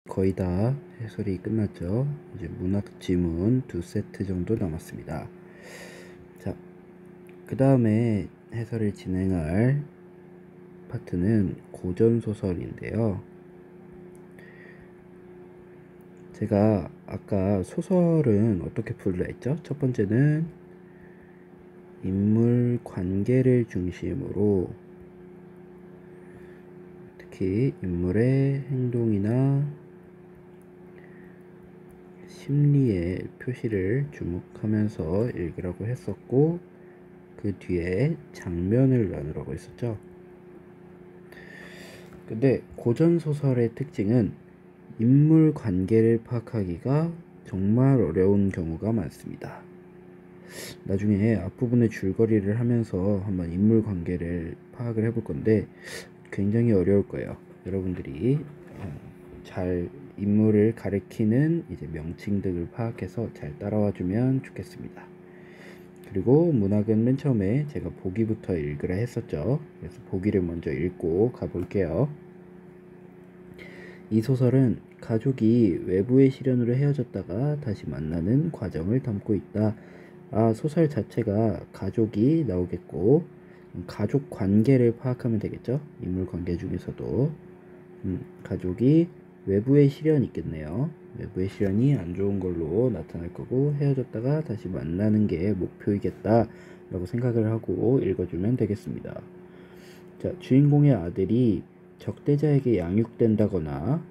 거의 다 해설이 끝났죠. 이제 문학 지문 2세트 정도 남았습니다. 자, 그 다음에 해설을 진행할 파트는 고전소설인데요. 제가 아까 소설은 어떻게 풀라 했죠? 첫 번째는 인물 관계를 중심으로 특히 인물의 행동이나 심리의 표시를 주목하면서 읽으라고 했었고, 그 뒤에 장면을 나누라고 했었죠. 근데 고전소설의 특징은 인물 관계를 파악하기가 정말 어려운 경우가 많습니다. 나중에 앞부분의 줄거리를 하면서 한번 인물 관계를 파악을 해볼 건데 굉장히 어려울 거예요. 여러분들이 잘 인물을 가리키는 이제 명칭들을 파악해서 잘 따라와 주면 좋겠습니다. 그리고 문학은 맨 처음에 제가 보기부터 읽으라 했었죠. 그래서 보기를 먼저 읽고 가볼게요. 이 소설은 가족이 외부의 시련으로 헤어졌다가 다시 만나는 과정을 담고 있다. 소설 자체가 가족이 나오겠고, 가족 관계를 파악하면 되겠죠. 인물 관계 중에서도 가족이 외부의 시련이 있겠네요. 외부의 시련이 안 좋은 걸로 나타날 거고, 헤어졌다가 다시 만나는 게 목표이겠다 라고 생각을 하고 읽어주면 되겠습니다. 자, 주인공의 아들이 적대자에게 양육된다거나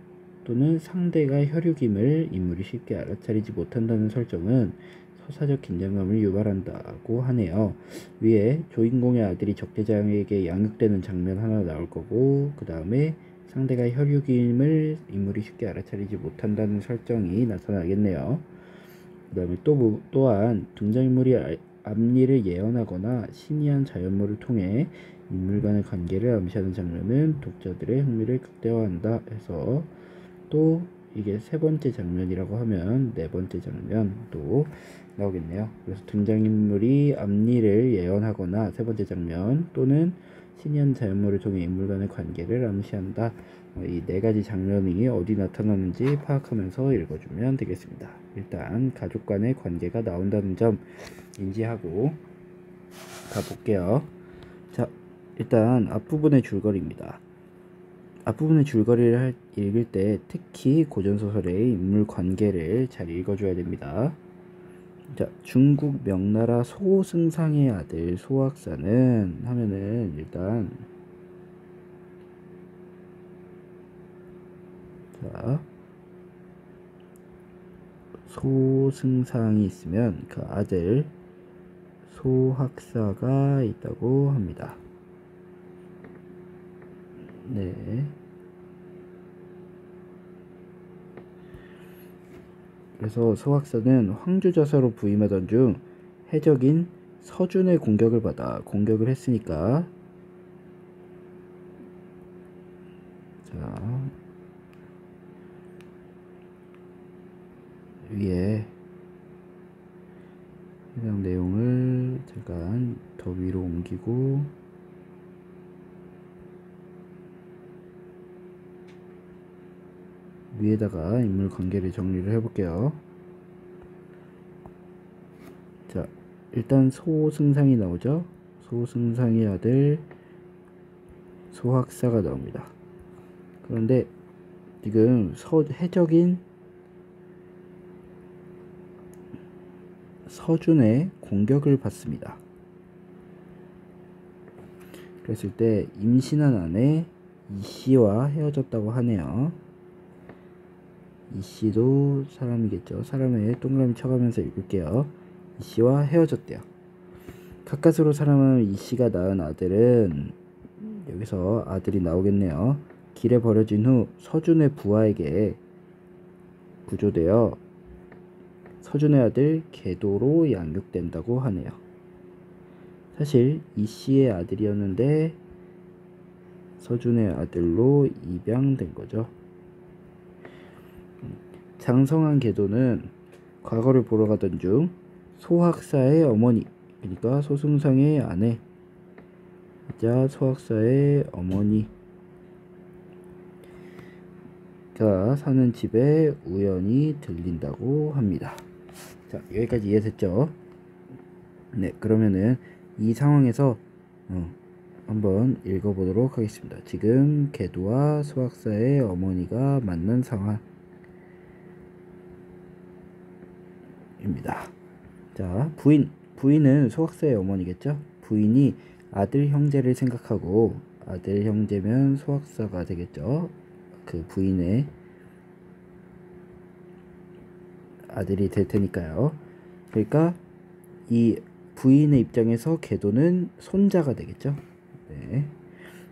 또는 상대가 혈육임을 인물이 쉽게 알아차리지 못한다는 설정은 서사적 긴장감을 유발한다고 하네요. 위에 주인공의 아들이 적대자에게 양육되는 장면 하나 나올 거고, 그 다음에 상대가 혈육임을 인물이 쉽게 알아차리지 못한다는 설정이 나타나겠네요. 그 다음에 또한 등장인물이 앞일을 예언하거나 신이한 자연물을 통해 인물 간의 관계를 암시하는 장면은 독자들의 흥미를 극대화한다 해서, 또 이게 세 번째 장면이라고 하면 네 번째 장면도 나오겠네요. 그래서 등장인물이 앞일을 예언하거나 세 번째 장면, 또는 신이한 자연물을 통해 인물 간의 관계를 암시한다. 이 네 가지 장면이 어디 나타나는지 파악하면서 읽어주면 되겠습니다. 일단 가족 간의 관계가 나온다는 점 인지하고 가볼게요. 자, 일단 앞부분의 줄거리입니다. 앞부분의 줄거리를 읽을 때 특히 고전소설의 인물 관계를 잘 읽어줘야 됩니다. 자, 중국 명나라 소승상의 아들 소학사는 하면은 일단, 자, 소승상이 있으면 그 아들 소학사가 있다고 합니다. 네. 그래서 소학사는 황주자사로 부임하던 중 해적인 서준의 공격을 받아 공격을 했으니까, 자, 위에 해당 내용을 잠깐 더 위로 옮기고, 위에다가 인물 관계를 정리를 해볼게요. 자, 일단 소승상이 나오죠. 소승상의 아들 소학사가 나옵니다. 그런데 지금 해적인 서준의 공격을 받습니다. 그랬을 때 임신한 아내 이씨와 헤어졌다고 하네요. 이씨도 사람이겠죠. 사람에 동그라미 쳐가면서 읽을게요. 이씨와 헤어졌대요. 가까스로 사람은 이씨가 낳은 아들은, 여기서 아들이 나오겠네요. 길에 버려진 후 서준의 부하에게 구조되어 서준의 아들 계도로 양육된다고 하네요. 사실 이씨의 아들이었는데 서준의 아들로 입양된 거죠. 장성한 계도는 과거를 보러 가던 중 소학사의 어머니, 그러니까 소승상의 아내, 자 소학사의 어머니 사는 집에 우연히 들린다고 합니다. 자, 여기까지 이해됐죠? 네, 그러면은 이 상황에서 한번 읽어보도록 하겠습니다. 지금 개도와 소학사의 어머니가 만난 상황입니다. 자, 부인은 소학사의 어머니겠죠? 부인이 아들 형제를 생각하고, 아들 형제면 소학사가 되겠죠? 그 부인의 아들이 될 테니까요. 그러니까 이 부인의 입장에서 개도는 손자가 되겠죠. 네.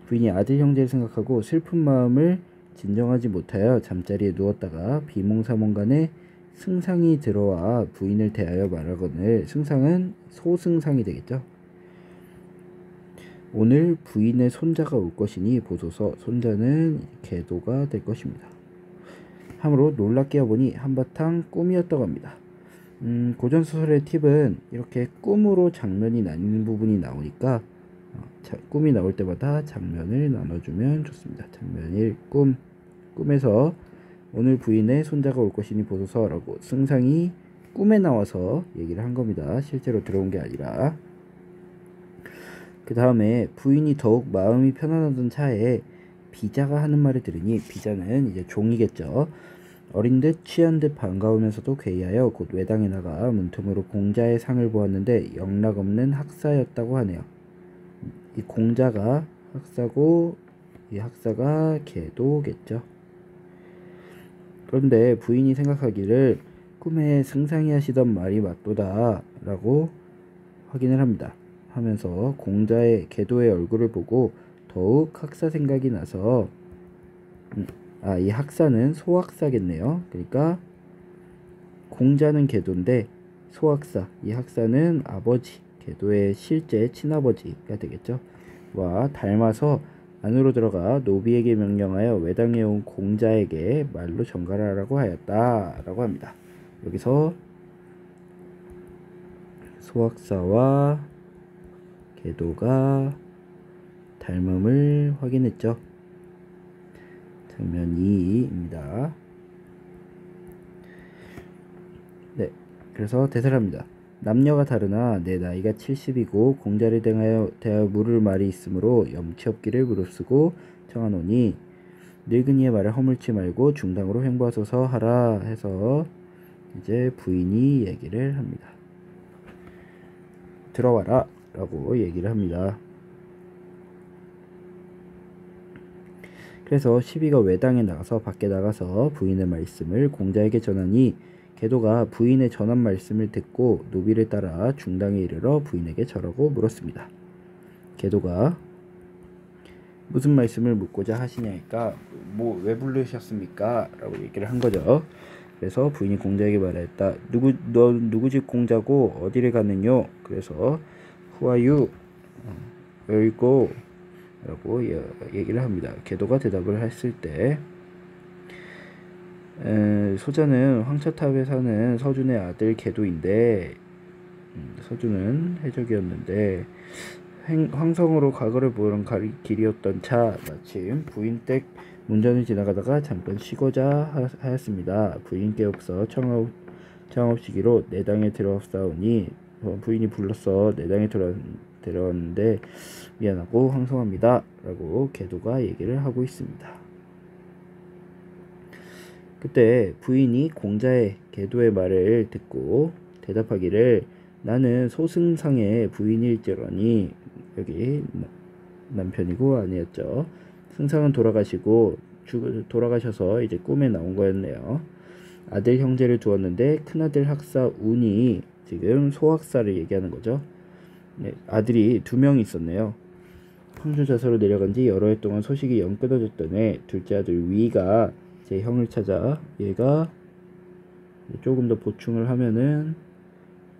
부인이 아들 형제를 생각하고 슬픈 마음을 진정하지 못하여 잠자리에 누웠다가 비몽사몽간에 승상이 들어와 부인을 대하여 말하거늘, 승상은 소승상이 되겠죠. 오늘 부인의 손자가 올 것이니 보소서. 손자는 개도가 될 것입니다. 함으로 놀랍게 여보니 한바탕 꿈이었다고 합니다. 고전소설의 팁은 이렇게 꿈으로 장면이 나뉘는 부분이 나오니까 꿈이 나올 때마다 장면을 나눠주면 좋습니다. 장면 1, 꿈에서 오늘 부인의 손자가 올 것이니 보소서 라고 승상이 꿈에 나와서 얘기를 한 겁니다. 실제로 들어온 게 아니라. 그 다음에 부인이 더욱 마음이 편안하던 차에 비자가 하는 말을 들으니, 비자는 이제 종이겠죠. 어린 듯 취한 듯 반가우면서도 괴이하여 곧 외당에 나가 문틈으로 공자의 상을 보았는데 영락없는 학사였다고 하네요. 이 공자가 학사고 이 학사가 개도겠죠. 그런데 부인이 생각하기를 꿈에 승상이 하시던 말이 맞도다 라고 확인을 합니다. 하면서 공자의 개도의 얼굴을 보고 더욱 학사 생각이 나서 이 학사는 소학사겠네요. 그러니까 공자는 개도인데 소학사, 이 학사는 아버지, 개도의 실제 친아버지가 되겠죠. 와 닮아서 안으로 들어가 노비에게 명령하여 외당에 온 공자에게 말로 전갈하라고 하였다 라고 합니다. 여기서 소학사와 개도가 닮음을 확인했죠. 장면 2입니다. 네, 그래서 대사를 합니다. 남녀가 다르나 내 나이가 70이고 공자를 대하여 물을 말이 있으므로 염치 없기를 무릅쓰고 청하노니 늙은이의 말을 허물지 말고 중당으로 횡보하소서 하라 해서 이제 부인이 얘기를 합니다. 들어와라 라고 얘기를 합니다. 그래서 시비가 외당에 나가서 밖에 나가서 부인의 말씀을 공자에게 전하니 개도가 부인의 전한 말씀을 듣고 노비를 따라 중당에 이르러 부인에게 절하고 물었습니다. 개도가 무슨 말씀을 묻고자 하시냐니까 왜 부르셨습니까? 라고 얘기를 한 거죠. 그래서 부인이 공자에게 말했다. 너 누구 집 공자고 어디를 가느뇨? 그래서 Who are you? Where you go? 라고 얘기를 합니다. 개도가 대답을 했을 때 소자는 황차탑에 사는 서준의 아들 개도인데 서준은 해적이었는데 황성으로 과거를 보는 길이었던 차 마침 부인 댁 문전을 지나가다가 잠깐 쉬고자 하였습니다. 부인께 없어 청하옵시기로 내당에 들어옵사오니 부인이 불렀어 내당에 들어왔는데 미안하고 황송합니다 라고 개도가 얘기를 하고 있습니다. 그때 부인이 공자의 개도의 말을 듣고 대답하기를 나는 소승상의 부인일지라니, 여기 남편이고 아니었죠. 승상은 돌아가셔서 이제 꿈에 나온 거였네요. 아들 형제를 두었는데 큰아들 학사 운이 지금 소학사를 얘기하는 거죠. 네, 아들이 2명이 있었네요. 황주자서로 내려간 지 여러 해 동안 소식이 영 끊어졌던 애 둘째 아들 위가 제 형을 찾아, 얘가 조금 더 보충을 하면은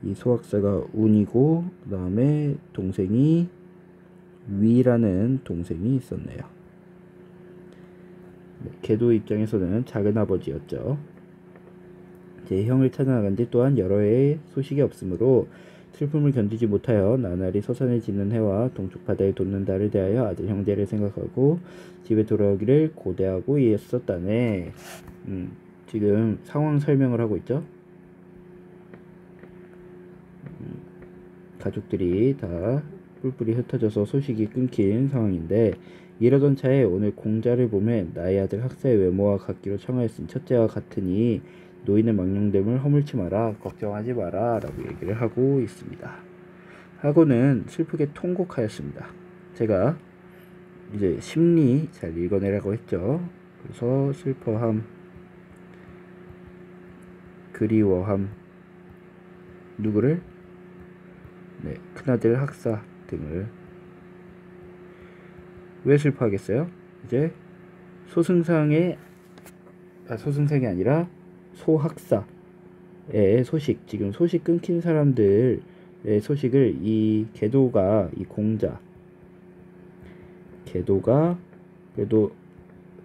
이 소학사가 운이고 그 다음에 동생이 위라는 동생이 있었네요. 개도 입장에서는 작은 아버지였죠. 제 형을 찾아 나간 지 또한 여러 해의 소식이 없으므로 슬픔을 견디지 못하여 나날이 솟아내지는 해와 동쪽 바다에 돋는 달을 대하여 아들 형제를 생각하고 집에 돌아오기를 고대하고 있었다네. 지금 상황 설명을 하고 있죠. 가족들이 다 뿔뿔이 흩어져서 소식이 끊긴 상황인데, 이러던 차에 오늘 공자를 보면 나의 아들 학사의 외모와 같기로 청하였으니 첫째와 같으니 노인의 망령됨을 허물지 마라, 걱정하지 마라 라고 얘기를 하고 있습니다. 하고는 슬프게 통곡하였습니다. 제가 이제 심리 잘 읽어내라고 했죠. 그래서 슬퍼함, 그리워함, 누구를? 네, 큰아들 학사 등을. 왜 슬퍼하겠어요? 이제 소승상이 아니라 소학사의 소식, 지금 소식 끊긴 사람들의 소식을 이 계도가, 이 공자 계도가 그래도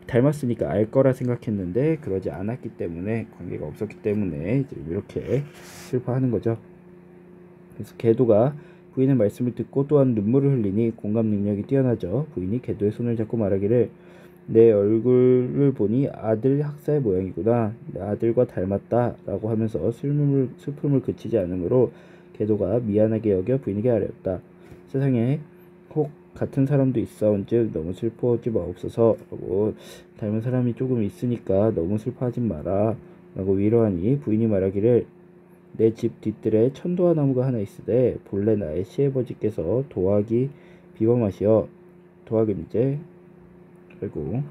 닮았으니까 알 거라 생각했는데 그러지 않았기 때문에, 관계가 없었기 때문에 이렇게 슬퍼하는 거죠. 그래서 계도가 부인의 말씀을 듣고 또한 눈물을 흘리니 공감 능력이 뛰어나죠. 부인이 계도의 손을 잡고 말하기를 내 얼굴을 보니 아들 학사의 모양이구나, 내 아들과 닮았다 라고 하면서 슬픔을 그치지 않으므로 계도가 미안하게 여겨 부인에게 아뢰었다. 세상에 혹 같은 사람도 있사온즉 너무 슬퍼하지 마옵소서 라고, 닮은 사람이 조금 있으니까 너무 슬퍼하지 마라 라고 위로하니 부인이 말하기를 내 집 뒤뜰에 천도화 나무가 하나 있으되 본래 나의 시아버지께서 도학이 비범하시어, 도학은 이제 그리고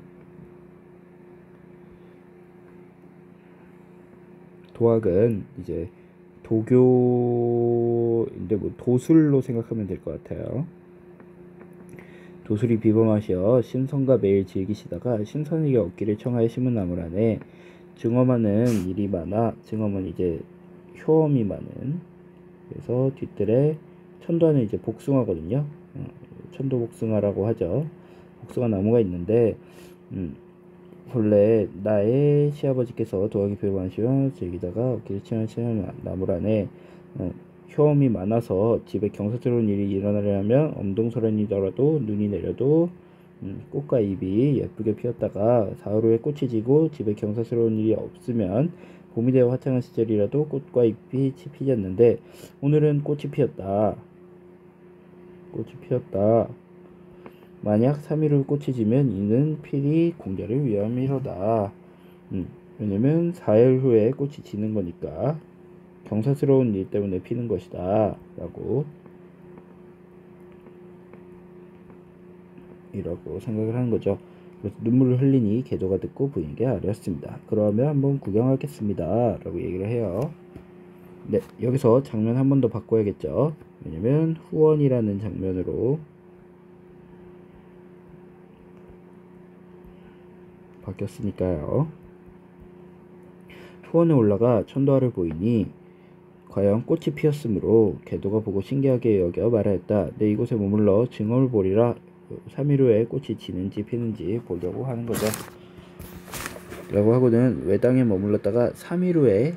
도학은 이제 도교인데 뭐 도술로 생각하면 될 것 같아요. 도술이 비범하시어 신선과 매일 즐기시다가 신선에게 얻기를 청하여 심은 나무라네. 증엄하는 일이 많아, 증엄은 이제 효험이 많은, 그래서 뒤뜰에 천도하는 이제 복숭아거든요. 천도복숭아라고 하죠. 복숭아 나무가 있는데 본래 나의 시아버지께서 도학이 비범하시어 즐기다가 얻기를 청하시는 나무라네. 효험이 많아서 집에 경사스러운 일이 일어나려면 엄동설한이더라도 눈이 내려도 꽃과 잎이 예쁘게 피었다가 사흘 후에 꽃이 지고 집에 경사스러운 일이 없으면 봄이 되어 화창한 시절이라도 꽃과 잎이 피졌는데 오늘은 꽃이 피었다. 만약 3일 후 꽃이 지면 이는 필히 공자를 위함이로다. 왜냐면 4일 후에 꽃이 지는 거니까 경사스러운 일 때문에 피는 것이다 라고 이라고 생각을 하는 거죠. 그래서 눈물을 흘리니 계도가 듣고 부인에게 아뢰었습니다. 그러면 한번 구경하겠습니다 라고 얘기를 해요. 네, 여기서 장면 한 번 더 바꿔야겠죠. 왜냐면 후원이라는 장면으로 바뀌었으니까요. 후원에 올라가 천도화를 보이니 과연 꽃이 피었으므로 계도가 보고 신기하게 여겨 말하였다. 내 이곳에 머물러 증언을 보리라. 3일 후에 꽃이 지는지 피는지 보려고 하는 거죠. 라고 하고는 외당에 머물렀다가 3일 후에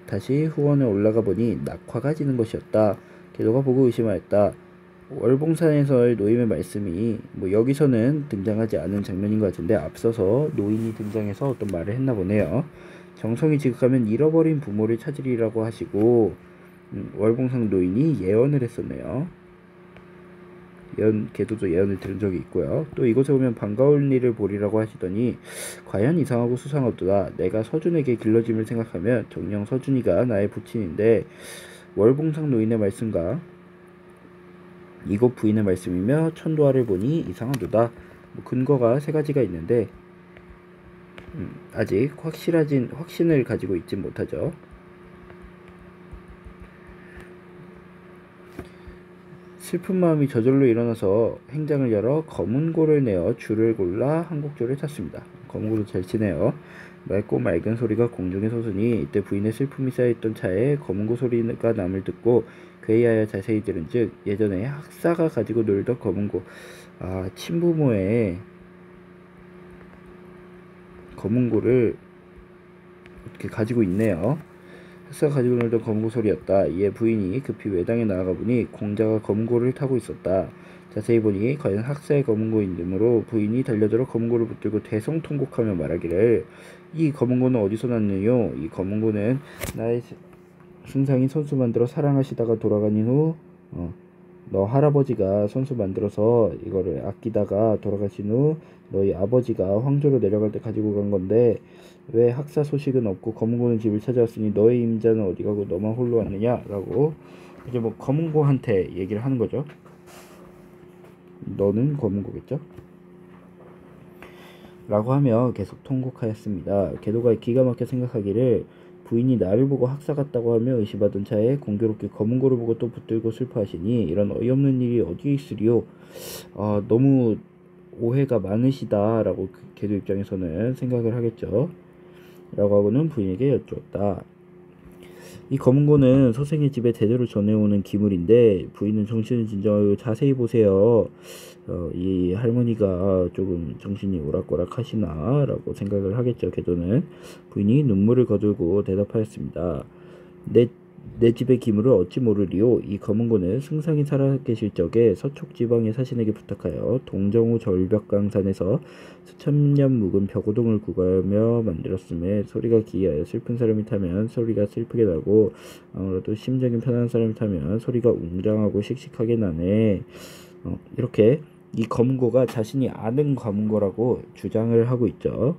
다시 후원에 올라가 보니 낙화가 지는 것이었다. 계도가 보고 의심하였다. 월봉산에서의 노임의 말씀이 뭐 여기서는 등장하지 않은 장면인 것 같은데 앞서서 노인이 등장해서 어떤 말을 했나 보네요. 정성이 지극하면 잃어버린 부모를 찾으리라고 하시고 월봉산 노인이 예언을 했었네요. 계도도 예언을 들은 적이 있고요. 또 이곳에 오면 반가운 일을 보리라고 하시더니 과연 이상하고 수상하도다. 내가 서준에게 길러짐을 생각하면 정녕 서준이가 나의 부친인데 월봉상 노인의 말씀과 이곳 부인의 말씀이며 천도화를 보니 이상하도다. 근거가 세 가지가 있는데 아직 확신을 가지고 있진 못하죠. 슬픈 마음이 저절로 일어나서 행장을 열어 검은고를 내어 줄을 골라 한 곡조를 탔습니다. 검은고도 잘 치네요. 맑고 맑은 소리가 공중에 솟으니 이때 부인의 슬픔이 쌓여있던 차에 검은고 소리가 남을 듣고 괴이하여 자세히 들은즉 예전에 학사가 가지고 놀던 검은고, 친부모의 검은고를 이렇게 가지고 있네요. 학사가 가지고 놀던 검고 소리였다. 이에 부인이 급히 외당에 나아가 보니 공자가 검고를 타고 있었다. 자세히 보니 과연 학사의 검은고인이므로 부인이 달려들어 검은고를 붙들고 대성통곡하며 말하기를 이 검은고는 어디서 났느뇨? 이 검은고는 나의 승상이 선수 만들어 사랑하시다가 돌아가신 후 너 할아버지가 선수 만들어서 이거를 아끼다가 돌아가신 후 너희 아버지가 황조로 내려갈 때 가지고 간 건데 왜 학사 소식은 없고 검은고는 집을 찾아왔으니 너의 임자는 어디 가고 너만 홀로 왔느냐? 라고 이제 뭐 검은고한테 얘기를 하는 거죠. 너는 검은고겠죠? 라고 하며 계속 통곡하였습니다. 계도가 기가 막혀 생각하기를 부인이 나를 보고 학사 같다고 하며 의심하던 차에 공교롭게 검은고를 보고 또 붙들고 슬퍼하시니 이런 어이없는 일이 어디에 있으리요. 너무 오해가 많으시다 라고 계도 입장에서는 생각을 하겠죠. 라고 하고는 부인에게 여쭈었다. 이 검은고는 서생의 집에 대대로 전해오는 기물인데 부인은 정신을 진정하고 자세히 보세요. 이 할머니가 조금 정신이 오락가락 하시나 라고 생각을 하겠죠. 계도는 부인이 눈물을 거두고 대답하였습니다. 내 집의 기물을 어찌 모르리요. 이 검은고는 승상이 살아계실 적에 서촉 지방의 사신에게 부탁하여 동정호 절벽강산에서 수천 년 묵은 벽오동을 구하며 만들었음에 소리가 기이하여 슬픈 사람이 타면 소리가 슬프게 나고 아무래도 심정이 편한 사람이 타면 소리가 웅장하고 씩씩하게 나네. 이렇게 이 검은고가 자신이 아는 검은고라고 주장을 하고 있죠.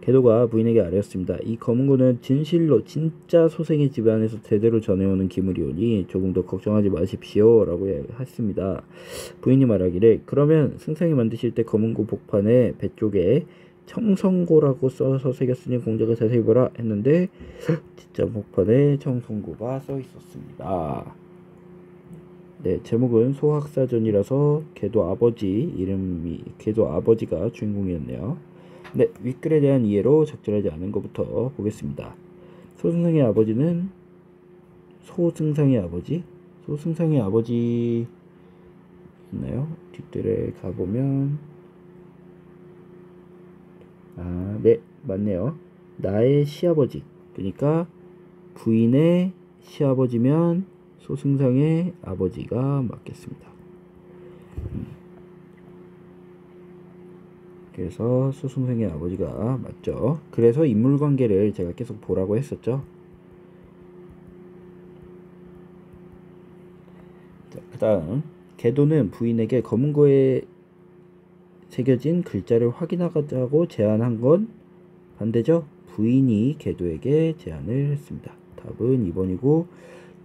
계도가 부인에게 아뢰었습니다. 이 검은고는 진실로 진짜 소생의 집안에서 대대로 전해오는 기물이오니 조금 더 걱정하지 마십시오 라고 했습니다. 부인이 말하기를 그러면 승상이 만드실 때 검은고 복판에 배 쪽에 청성고라고 써서 새겼으니 공자가 자세히 보라 했는데 진짜 복판에 청성고가 써 있었습니다. 네, 제목은 소학사전이라서 계도 아버지가 주인공이었네요. 네, 윗글에 대한 이해로 적절하지 않은 것부터 보겠습니다. 소승상의 아버지는 소승상의 아버지 있나요? 뒷글에 가보면 네, 맞네요. 나의 시아버지, 그러니까 부인의 시아버지면 소승상의 아버지가 맞겠습니다. 그래서 소승상의 아버지가 맞죠. 그래서 인물관계를 제가 계속 보라고 했었죠. 자, 그 다음 계도는 부인에게 검은고에 새겨진 글자를 확인하자고 제안한 건 반대죠. 부인이 계도에게 제안을 했습니다. 답은 2번이고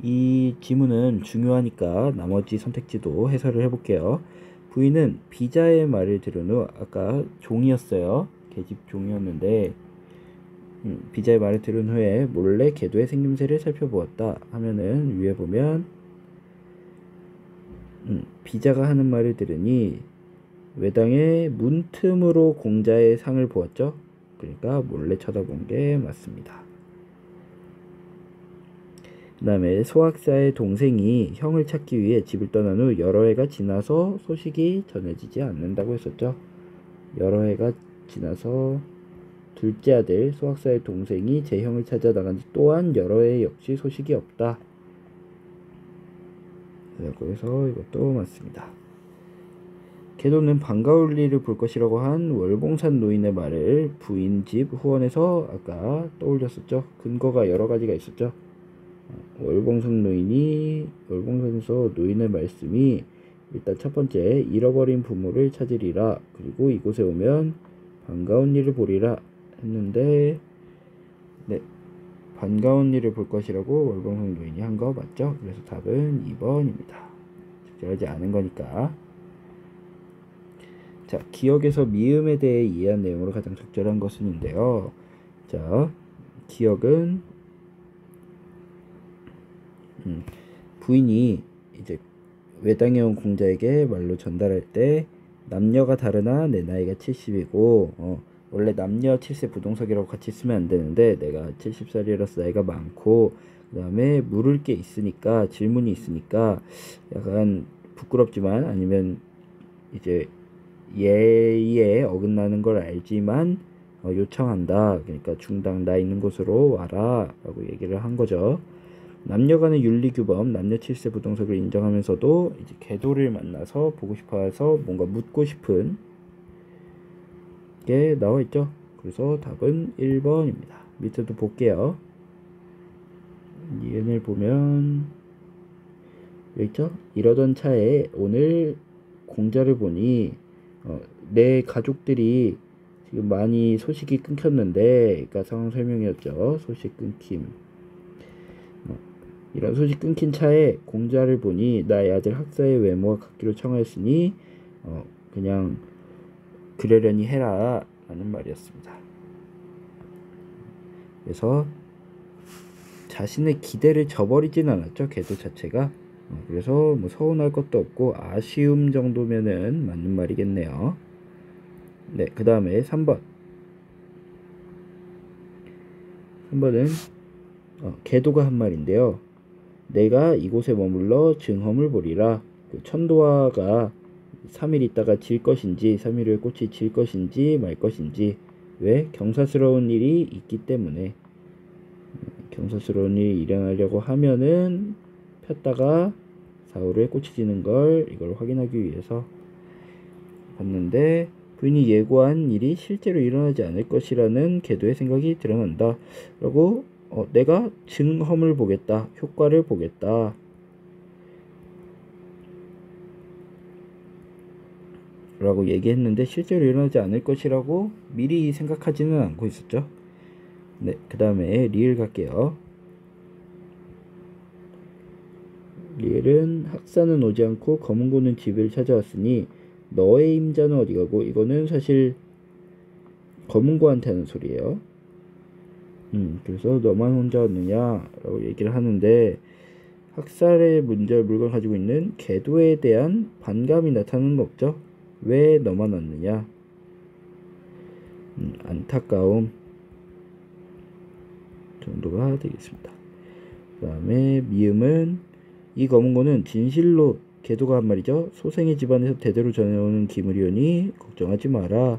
이 지문은 중요하니까 나머지 선택지도 해설을 해볼게요. 부인은 비자의 말을 들은 후 아까 종이었어요. 계집 종이었는데 비자의 말을 들은 후에 몰래 계도의 생김새를 살펴보았다 하면은 위에 보면 비자가 하는 말을 들으니 외당의 문틈으로 공자의 상을 보았죠. 그러니까 몰래 쳐다본 게 맞습니다. 그 다음에 소학사의 동생이 형을 찾기 위해 집을 떠난 후 여러 해가 지나서 소식이 전해지지 않는다고 했었죠. 여러 해가 지나서 둘째 아들 소학사의 동생이 제 형을 찾아 나간 지 또한 여러 해 역시 소식이 없다. 그래서 이것도 맞습니다. 계도는 반가울 일을 볼 것이라고 한 월봉산 노인의 말을 부인 집 후원에서 아까 떠올렸었죠. 근거가 여러 가지가 있었죠. 월봉산에서 노인의 말씀이 일단 첫 번째 잃어버린 부모를 찾으리라, 그리고 이곳에 오면 반가운 일을 보리라 했는데 네, 반가운 일을 볼 것이라고 월봉산 노인이 한 거 맞죠? 그래서 답은 2번입니다. 적절하지 않은 거니까. 자, 기억에서 미음에 대해 이해한 내용으로 가장 적절한 것은인데요. 자, 기억은 부인이 이제 외당에 온 공자에게 말로 전달할 때 남녀가 다르나 내 나이가 70이고 원래 남녀 7세 부동석이라고 같이 쓰면 안 되는데 내가 70살이라서 나이가 많고 그 다음에 물을 게 있으니까 질문이 있으니까 약간 부끄럽지만 아니면 이제 예의에 어긋나는 걸 알지만 요청한다. 그러니까 중당 나 있는 곳으로 와라 라고 얘기를 한 거죠. 남녀 간의 윤리규범, 남녀 칠세 부동석을 인정하면서도 이제 계도를 만나서 보고 싶어서 뭔가 묻고 싶은 게 나와 있죠. 그래서 답은 1번입니다. 밑에도 볼게요. 니은을 보면 여기 있죠. 이러던 차에 오늘 공자를 보니 내 가족들이 지금 많이 소식이 끊겼는데, 그러니까 상황 설명이었죠. 소식 끊김. 이런 소식 끊긴 차에 공자를 보니 나의 아들 학사의 외모와 같기로 청하였으니 그냥 그러려니 해라 라는 말이었습니다. 그래서 자신의 기대를 저버리진 않았죠. 계도 자체가. 그래서 뭐 서운할 것도 없고 아쉬움 정도면은 맞는 말이겠네요. 네, 그 다음에 3번. 3번은 계도가 한 말인데요. 내가 이곳에 머물러 증험을 보리라. 그 천도화가 3일 있다가 질 것인지 3일 후에 꽃이 질 것인지 말 것인지, 왜? 경사스러운 일이 있기 때문에. 경사스러운 일이 일어나려고 하면은 폈다가 사흘 후에 꽃이 지는 걸 이걸 확인하기 위해서 봤는데, 부인이 예고한 일이 실제로 일어나지 않을 것이라는 계도의 생각이 드러난다 라고 내가 증험을 보겠다, 효과를 보겠다 라고 얘기했는데 실제로 일어나지 않을 것이라고 미리 생각하지는 않고 있었죠. 네, 그 다음에 리을 갈게요. 리을은 학사는 오지 않고 검은고는 집을 찾아왔으니 너의 임자는 어디 가고, 이거는 사실 검은고한테 하는 소리예요. 그래서 너만 혼자 왔느냐 라고 얘기를 하는데, 학살의 물건 가지고 있는 계도에 대한 반감이 나타나는 거 없죠. 왜 너만 왔느냐, 안타까움 정도가 되겠습니다. 그 다음에 미음은 이 검은고는 진실로 계도가 한 말이죠. 소생의 집안에서 대대로 전해오는 기물이오니 걱정하지 마라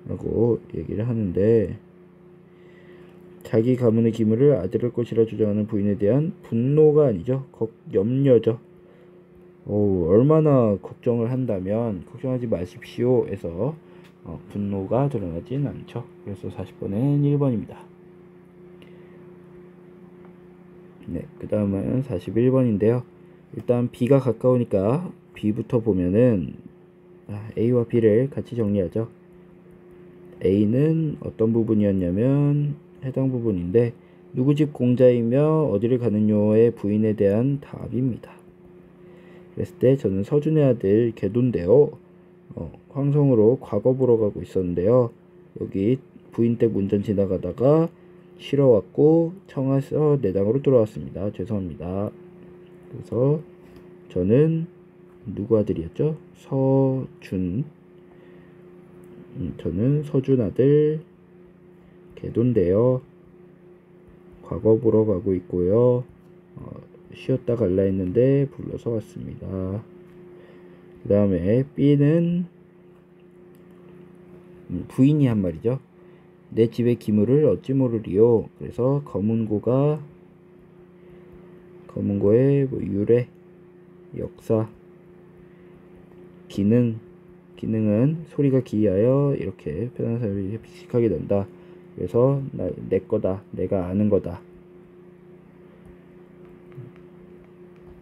라고 얘기를 하는데, 자기 가문의 기물을 아들의 것이라 주장하는 부인에 대한 분노가 아니죠. 염려죠. 얼마나 걱정을 한다면 걱정하지 마십시오 에서 분노가 드러나진 않죠. 그래서 40번은 1번입니다. 네, 그 다음은 41번인데요. 일단 B가 가까우니까 B부터 보면은 A와 B를 같이 정리하죠. A는 어떤 부분이었냐면 해당 부분인데, 누구 집 공자이며 어디를 가느냐의 부인에 대한 답입니다. 그랬을 때 저는 서준의 아들 계도인데요. 황성으로 과거 보러 가고 있었는데요. 여기 부인 댁 운전 지나가다가 실어왔고 청해서 내당으로 돌아왔습니다. 죄송합니다. 그래서 저는 누구 아들이었죠? 서준. 저는 서준 아들 계도인데요. 과거 보러 가고 있고요. 쉬었다 갈라 했는데 불러서 왔습니다. 그 다음에 B는 부인이 한 말이죠. 내 집의 기물을 어찌 모르리요. 그래서 검은고의 뭐 유래, 역사, 기능은 소리가 기이하여 이렇게 표현한 사람이 비식하게 된다. 그래서 내 거다, 내가 아는 거다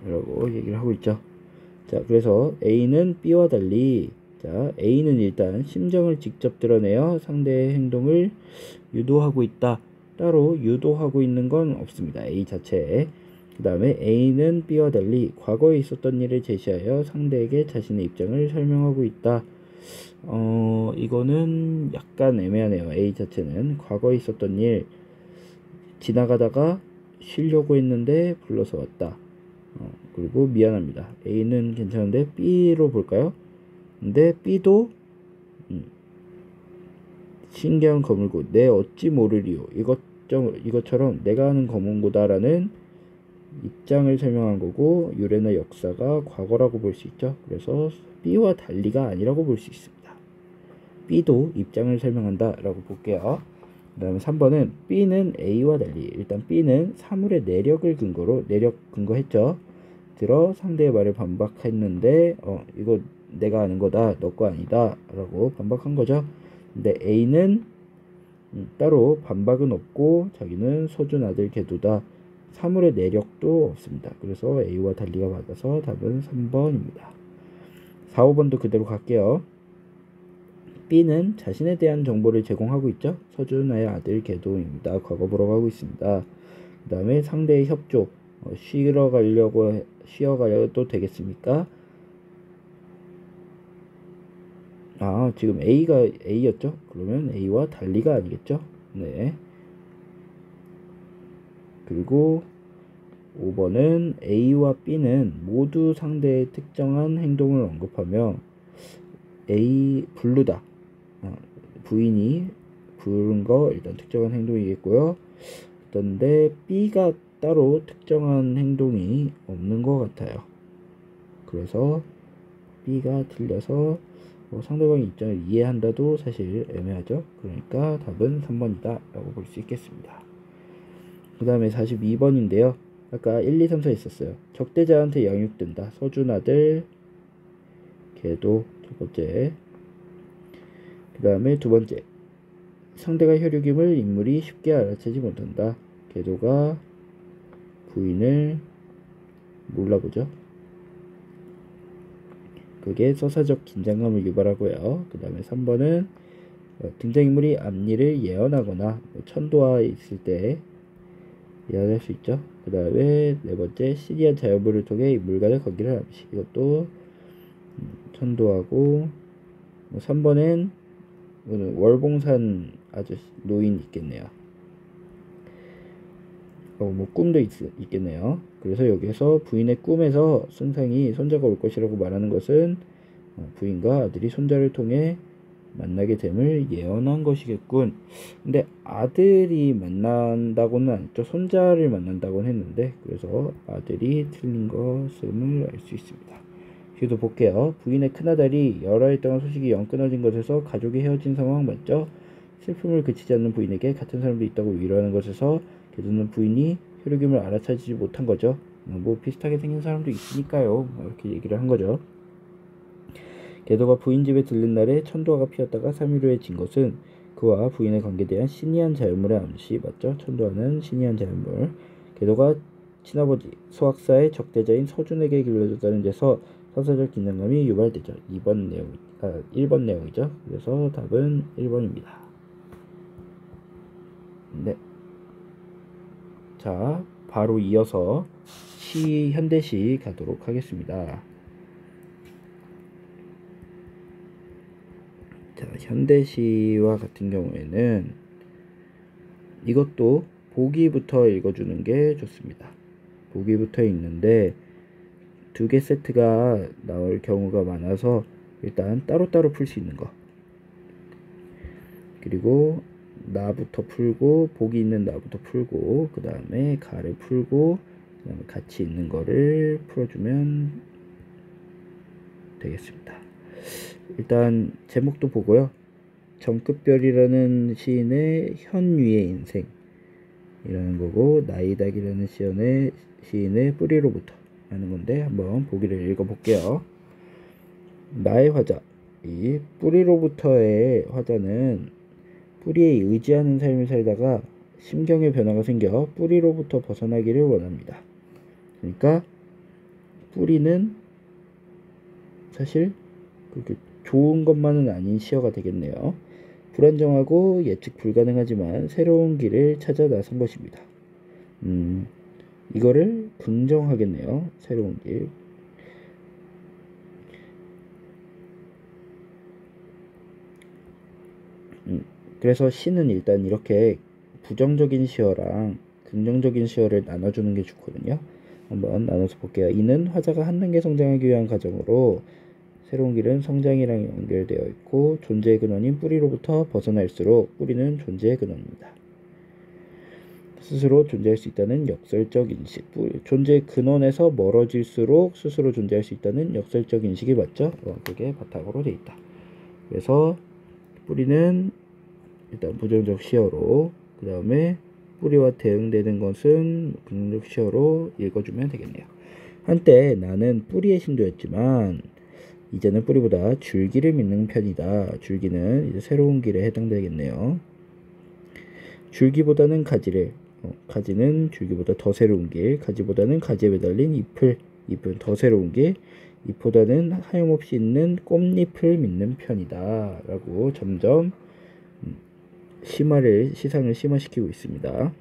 라고 얘기를 하고 있죠. 자, 그래서 A는 B와 달리, 자, A는 일단 심정을 직접 드러내어 상대의 행동을 유도하고 있다. 따로 유도하고 있는 건 없습니다. A 자체에. 그 다음에 A는 B와 달리 과거에 있었던 일을 제시하여 상대에게 자신의 입장을 설명하고 있다. 이거는 약간 애매하네요. A 자체는 과거에 있었던 일, 지나가다가 쉬려고 했는데 불러서 왔다. 그리고 미안합니다. A는 괜찮은데 B로 볼까요? 근데 B도 신기한 거물고 내 어찌 모르리요, 이것처럼 내가 아는 거문고다라는 입장을 설명한 거고, 유래나 역사가 과거라고 볼 수 있죠. 그래서 B와 달리가 아니라고 볼 수 있습니다. B도 입장을 설명한다 라고 볼게요. 그 다음에 3번은 B는 A와 달리 일단 B는 사물의 내력을 근거로 내력 근거했죠. 들어 상대의 말을 반박했는데 이거 내가 아는 거다 너 거 아니다 라고 반박한 거죠. 근데 A는 따로 반박은 없고 자기는 서준 아들 계도다. 사물의 내력도 없습니다. 그래서 A와 달리가 맞아서 답은 3번입니다. 4, 5번도 그대로 갈게요. B는 자신에 대한 정보를 제공하고 있죠. 서준아의 아들 계도입니다. 과거보로 가고 있습니다. 그 다음에 상대의 협조 쉬러 가려도 되겠습니까? 지금 A가 A였죠? 그러면 A와 달리가 아니겠죠? 네. 그리고 5번은 A와 B는 모두 상대의 특정한 행동을 언급하며 A 부르다. 부인이 부른 거 일단 특정한 행동이겠고요. 그런데 B가 따로 특정한 행동이 없는 것 같아요. 그래서 B가 틀려서 상대방의 입장을 이해한다도 사실 애매하죠. 그러니까 답은 3번이다 라고 볼 수 있겠습니다. 그 다음에 42번인데요. 아까 1, 2, 3, 4 있었어요. 적대자한테 양육된다. 서준 아들 걔도 첫 번째. 그 다음에 두 번째. 상대가 혈육임을 인물이 쉽게 알아채지 못한다. 걔도가 부인을 몰라보죠. 그게 서사적 긴장감을 유발하고요. 그 다음에 3번은 등장인물이 앞일을 예언하거나 천도가 있을 때 예언할 수 있죠. 그 다음에 네 번째 시리안 자연부를 통해 인물간의 관계를 암시. 이것도 천도하고 3번엔 월봉산 아저씨 노인 있겠네요. 꿈도 있겠네요. 그래서 여기서 부인의 꿈에서 승상이 손자가 올 것이라고 말하는 것은 부인과 아들이 손자를 통해 만나게 됨을 예언한 것이겠군. 근데 아들이 만난다고는 안 했죠. 손자를 만난다고는 했는데 그래서 아들이 틀린 것임을 알 수 있습니다. 뒤도 볼게요. 부인의 큰아들이 여러 해 동안 소식이 영 끊어진 것에서 가족이 헤어진 상황 맞죠? 슬픔을 그치지 않는 부인에게 같은 사람도 있다고 위로하는 것에서 걔도는 부인이 혈육임을 알아차리지 못한 거죠. 비슷하게 생긴 사람도 있으니까요. 이렇게 얘기를 한 거죠. 걔도가 부인 집에 들른 날에 천도화가 피었다가 3일 후에 진 것은 그와 부인의 관계에 대한 신이한 자연물의 암시 맞죠? 천도화는 신이한 자연물. 걔도가 친아버지 소학사의 적대자인 서준에게 길러줬다는 데서 서사적 긴장감이 유발되죠. 1번 내용이죠. 그래서 답은 1번입니다. 네. 자, 바로 이어서 현대시 가도록 하겠습니다. 자, 현대시와 같은 경우에는 이것도 보기부터 읽어주는 게 좋습니다. 보기부터 읽는데 2개 세트가 나올 경우가 많아서 일단 따로따로 풀 수 있는 거, 그리고 나부터 풀고 보기 있는 나부터 풀고 그 다음에 가를 풀고 그 다음에 같이 있는 거를 풀어주면 되겠습니다. 일단 제목도 보고요. 정급별이라는 시인의 현위의 인생이라는 거고 나이닥이라는 시인의 뿌리로부터 하는 건데 한번 보기를 읽어볼게요. 나의 화자. 이 뿌리로부터의 화자는 뿌리에 의지하는 삶을 살다가 심경의 변화가 생겨 뿌리로부터 벗어나기를 원합니다. 그러니까 뿌리는 사실 그렇게 좋은 것만은 아닌 시어가 되겠네요. 불안정하고 예측 불가능하지만 새로운 길을 찾아 나선 것입니다. 이거를 긍정하겠네요. 새로운 길. 그래서 시는 일단 이렇게 부정적인 시어랑 긍정적인 시어를 나눠주는 게 좋거든요. 한번 나눠서 볼게요. 이는 화자가 한 단계 성장하기 위한 과정으로 새로운 길은 성장이랑 연결되어 있고 존재의 근원인 뿌리로부터 벗어날수록 뿌리는 존재의 근원입니다. 스스로 존재할 수 있다는 역설적 인식. 존재의 근원에서 멀어질수록 스스로 존재할 수 있다는 역설적 인식이 맞죠? 그게 바탕으로 되어 있다. 그래서 뿌리는 일단 부정적 시어로, 그 다음에 뿌리와 대응되는 것은 긍정적 시어로 읽어주면 되겠네요. 한때 나는 뿌리의 신도였지만 이제는 뿌리보다 줄기를 믿는 편이다. 줄기는 이제 새로운 길에 해당되겠네요. 줄기보다는 가지를, 가지는 줄기보다 더 새로운 길, 가지보다는 가지에 매달린 잎을, 잎은 더 새로운 길, 잎보다는 하염없이 있는 꽃잎을 믿는 편이다. 라고 점점 시상을 심화시키고 있습니다.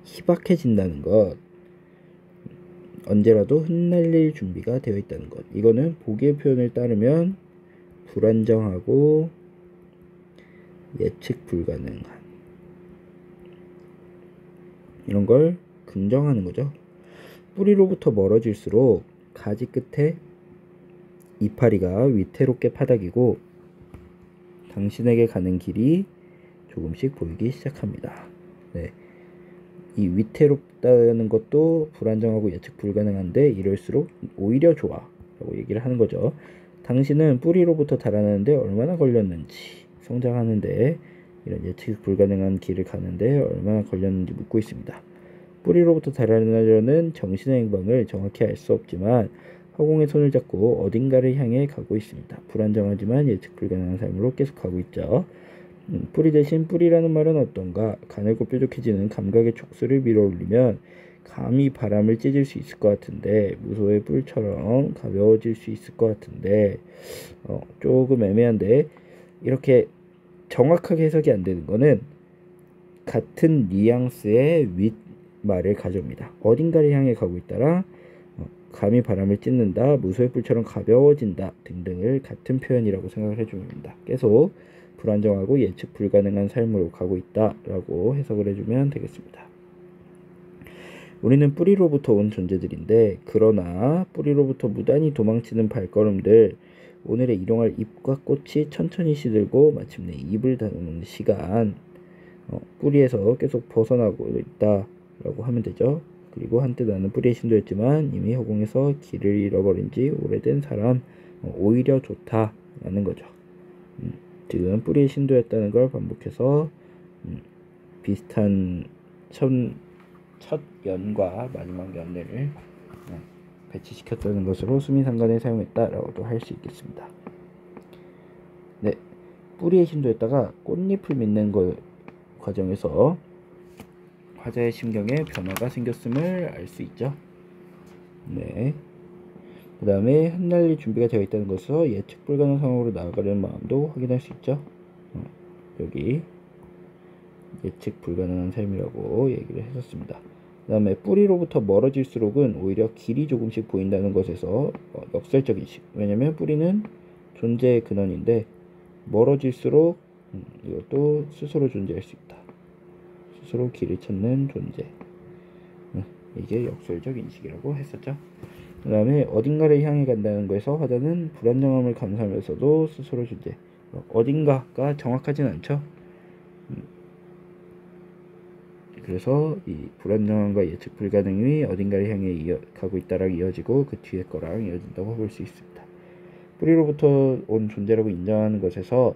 희박해진다는 것, 언제라도 흩날릴 준비가 되어 있다는 것. 이거는 보기의 표현을 따르면 불안정하고 예측 불가능한, 이런 걸 긍정하는 거죠. 뿌리로부터 멀어질수록 가지 끝에 이파리가 위태롭게 파닥이고 당신에게 가는 길이 조금씩 보이기 시작합니다. 네. 이 위태롭다는 것도 불안정하고 예측 불가능한데 이럴수록 오히려 좋아 라고 얘기를 하는 거죠. 당신은 뿌리로부터 달아나는데 얼마나 걸렸는지, 성장하는데 이런 예측 불가능한 길을 가는데 얼마나 걸렸는지 묻고 있습니다. 뿌리로부터 달아나려는 정신의 행방을 정확히 알 수 없지만 허공의 손을 잡고 어딘가를 향해 가고 있습니다. 불안정하지만 예측 불가능한 삶으로 계속 가고 있죠. 뿌리 대신 뿌리라는 말은 어떤가? 가늘고 뾰족해지는 감각의 촉수를 밀어올리면 감히 바람을 찢을 수 있을 것 같은데, 무소의 뿔처럼 가벼워질 수 있을 것 같은데, 조금 애매한데, 이렇게 정확하게 해석이 안 되는 거는 같은 뉘앙스의 윗말을 가져옵니다. 어딘가를 향해 가고 있다라 감히 바람을 찢는다, 무소의 뿔처럼 가벼워진다 등등을 같은 표현이라고 생각을 해주면 됩니다. 계속 불안정하고 예측 불가능한 삶으로 가고 있다라고 해석을 해주면 되겠습니다. 우리는 뿌리로부터 온 존재들인데, 그러나 뿌리로부터 무단히 도망치는 발걸음들, 오늘의 일용할 잎과 꽃이 천천히 시들고 마침내 잎을 다루는 시간, 뿌리에서 계속 벗어나고 있다라고 하면 되죠. 그리고 한때 나는 뿌리의 신도였지만 이미 허공에서 길을 잃어버린 지 오래된 사람, 오히려 좋다라는 거죠. 지금 뿌리의 신도였다는 걸 반복해서 비슷한 첫 연과 마지막 연대를 배치시켰다는 것으로 수미상관에 사용했다라고도 할 수 있겠습니다. 네, 뿌리의 신도였다가 꽃잎을 맺는 과정에서 화자의 심경에 변화가 생겼음을 알 수 있죠. 네. 그 다음에 흩날릴 준비가 되어 있다는 것으로 예측 불가능 상황으로 나아가려는 마음도 확인할 수 있죠. 여기 예측 불가능한 삶이라고 얘기를 했었습니다. 그 다음에 뿌리로부터 멀어질수록은 오히려 길이 조금씩 보인다는 것에서 역설적인 식. 왜냐면 뿌리는 존재의 근원인데 멀어질수록 이것도 스스로 존재할 수 있다. 스스로 길을 찾는 존재. 이게 역설적 인식이라고 했었죠. 그 다음에 어딘가를 향해 간다는 거에서 화자는 불안정함을 감수하면서도 스스로 존재. 어딘가가 정확하진 않죠. 그래서 이 불안정함과 예측 불가능이 어딘가를 향해 가고 있다랑 이어지고 그 뒤에 거랑 이어진다고 볼 수 있습니다. 뿌리로부터 온 존재라고 인정하는 것에서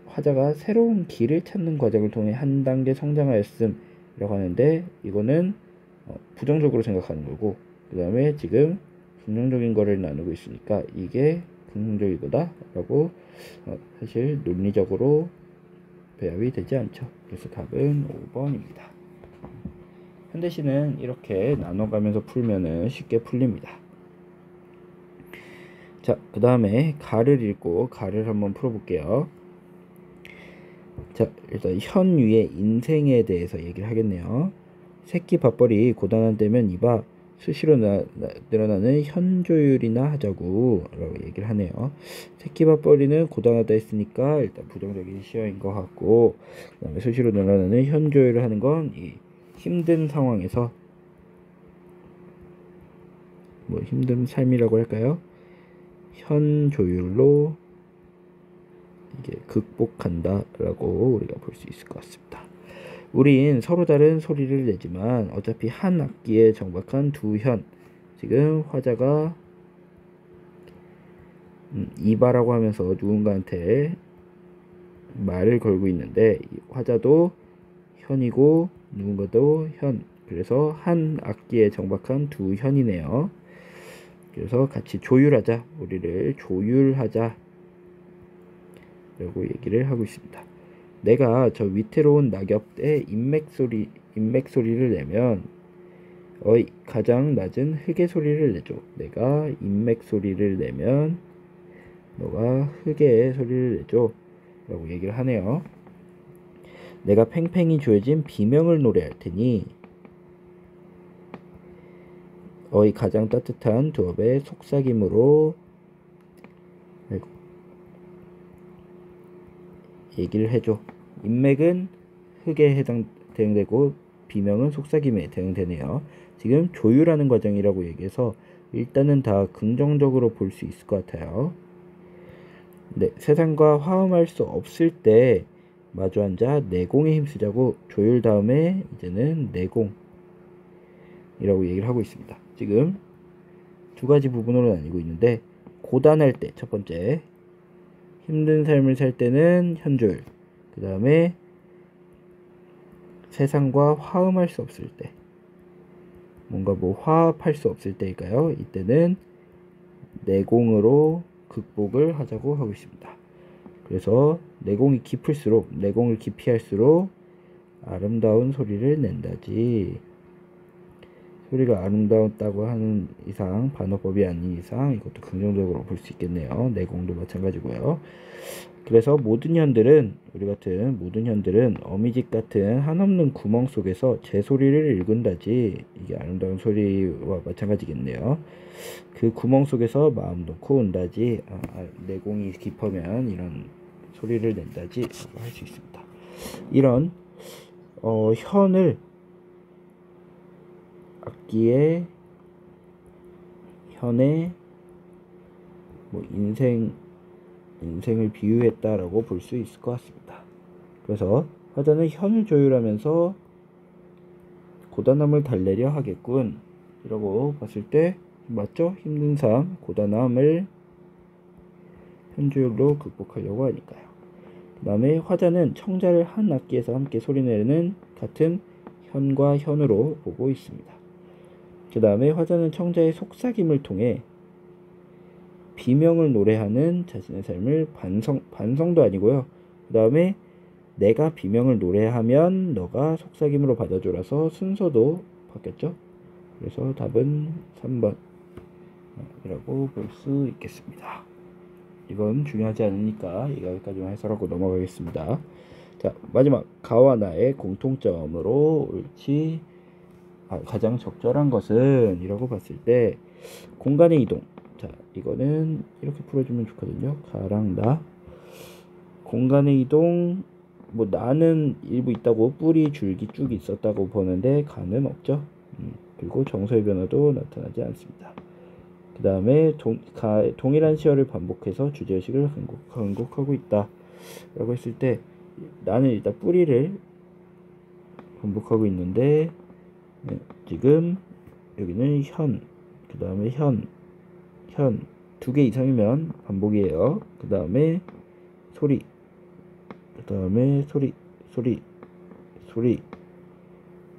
화자가 새로운 길을 찾는 과정을 통해 한 단계 성장하였음이라고 하는데, 이거는 부정적으로 생각하는 거고, 그 다음에 지금 긍정적인 거를 나누고 있으니까 이게 긍정적이거다 라고 사실 논리적으로 배합이 되지 않죠. 그래서 답은 5번입니다. 현대시는 이렇게 나눠가면서 풀면은 쉽게 풀립니다. 자, 그 다음에 가를 읽고 가를 한번 풀어볼게요. 자, 일단 현 위의 인생에 대해서 얘기를 하겠네요. 새끼 밥벌이 고단한 때면 이봐 수시로 늘어나는 현조율이나 하자고 라고 얘기를 하네요. 새끼 밥벌이는 고단하다 했으니까 일단 부정적인 시어인 것 같고, 그 다음에 수시로 늘어나는 현조율을 하는 건 이 힘든 상황에서 뭐 힘든 삶이라고 할까요? 현조율로 이게 극복한다 라고 우리가 볼 수 있을 것 같습니다. 우린 서로 다른 소리를 내지만 어차피 한 악기에 정박한 두 현. 지금 화자가 이봐라고 하면서 누군가한테 말을 걸고 있는데 화자도 현이고 누군가도 현. 그래서 한 악기에 정박한 두 현이네요. 그래서 같이 조율하자. 우리를 조율하자. 라고 얘기를 하고 있습니다. 내가 저 위태로운 낙엽에 인맥 소리를 내면 가장 낮은 흙의 소리를 내줘. 내가 인맥 소리를 내면 너가 흙의 소리를 내줘. 라고 얘기를 하네요. 내가 팽팽히 조여진 비명을 노래할 테니 가장 따뜻한 두업의 속삭임으로 얘기를 해줘. 인맥은 흙에 대응되고 비명은 속삭임에 대응되네요. 지금 조율하는 과정이라고 얘기해서 일단은 다 긍정적으로 볼 수 있을 것 같아요. 네, 세상과 화음할 수 없을 때 마주 앉아 내공에 힘쓰자고 조율 다음에 이제는 내공이라고 얘기를 하고 있습니다. 지금 두 가지 부분으로 나뉘고 있는데 고단할 때 첫 번째 힘든 삶을 살 때는 현조율, 그 다음에 세상과 화음할 수 없을 때 뭔가 화합할 수 없을 때일까요? 이때는 내공으로 극복을 하자고 하고 있습니다. 그래서 내공이 깊을수록 내공을 깊이 할수록 아름다운 소리를 낸다지. 소리가 아름다웠다고 하는 이상 반어법이 아닌 이상 이것도 긍정적으로 볼 수 있겠네요. 내공도 마찬가지고요. 그래서 우리 같은 모든 현들은 어미집 같은 한없는 구멍 속에서 제 소리를 읽은다지. 이게 아름다운 소리와 마찬가지겠네요. 그 구멍 속에서 마음 놓고 온다지. 내공이 깊으면 이런 소리를 낸다지 할 수 있습니다. 이런 현을 악기의 현의 인생을 비유했다라고 볼 수 있을 것 같습니다. 그래서 화자는 현을 조율하면서 고단함을 달래려 하겠군 이라고 봤을 때 맞죠? 힘든 삶, 고단함을 현조율로 극복하려고 하니까요. 그 다음에 화자는 청자를 한 악기에서 함께 소리내는 같은 현과 현으로 보고 있습니다. 그 다음에 화자는 청자의 속삭임을 통해 비명을 노래하는 자신의 삶을 반성도 아니고요. 그 다음에 내가 비명을 노래하면 너가 속삭임으로 받아줘라서 순서도 바뀌었죠. 그래서 답은 3번 이라고 볼 수 있겠습니다. 이건 중요하지 않으니까 여기까지만 해설하고 넘어가겠습니다. 자, 마지막 가와 나의 공통점으로 가장 적절한 것은 이라고 봤을 때 공간의 이동. 자, 이거는 이렇게 풀어주면 좋거든요. 가랑 나. 공간의 이동. 나는 일부 있다고 뿌리 줄기 쭉 있었다고 보는데 가는 없죠. 그리고 정서의 변화도 나타나지 않습니다. 그 다음에 동일한 시어를 반복해서 주제의식을 반복하고 있다 라고 했을 때 나는 일단 뿌리를 반복하고 있는데 지금 여기는 현, 그 다음에 현 두 개 이상이면 반복이에요. 그 다음에 소리, 그 다음에 소리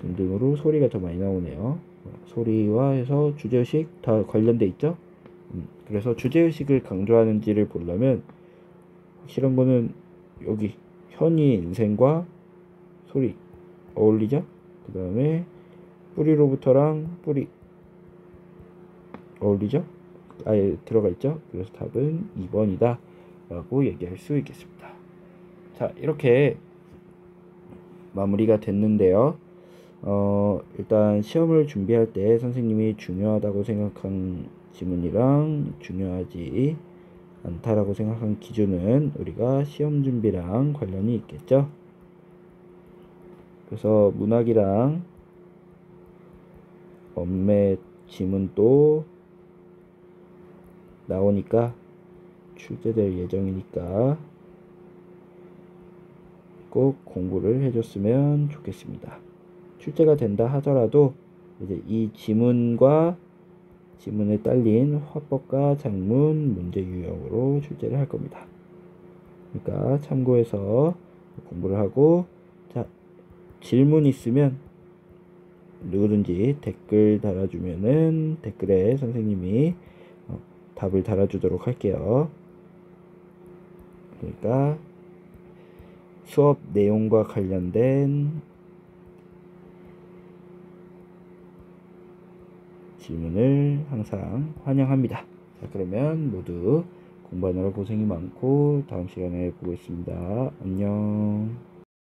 등등으로 소리가 더 많이 나오네요. 소리와 해서 주제의식 다 관련돼 있죠. 그래서 주제의식을 강조하는지를 보려면 확실한 거는 여기 현이 인생과 소리 어울리죠. 그 다음에 뿌리로부터랑 뿌리 어울리죠. 아예 들어가 있죠. 그래서 답은 2번이다 라고 얘기할 수 있겠습니다. 자, 이렇게 마무리가 됐는데요. 일단 시험을 준비할 때 선생님이 중요하다고 생각한 지문이랑 중요하지 않다라고 생각한 기준은 우리가 시험 준비랑 관련이 있겠죠. 그래서 문학이랑 엄매 지문도 나오니까 출제될 예정이니까 꼭 공부를 해줬으면 좋겠습니다. 출제가 된다 하더라도 이제 이 지문과 지문에 딸린 화법과 작문 문제 유형으로 출제를 할 겁니다. 그러니까 참고해서 공부를 하고, 자, 질문 있으면 누구든지 댓글 달아주면은 댓글에 선생님이 답을 달아주도록 할게요. 그러니까 수업 내용과 관련된 질문을 항상 환영합니다. 자, 그러면 모두 공부하느라 고생이 많고 다음 시간에 보겠습니다. 안녕.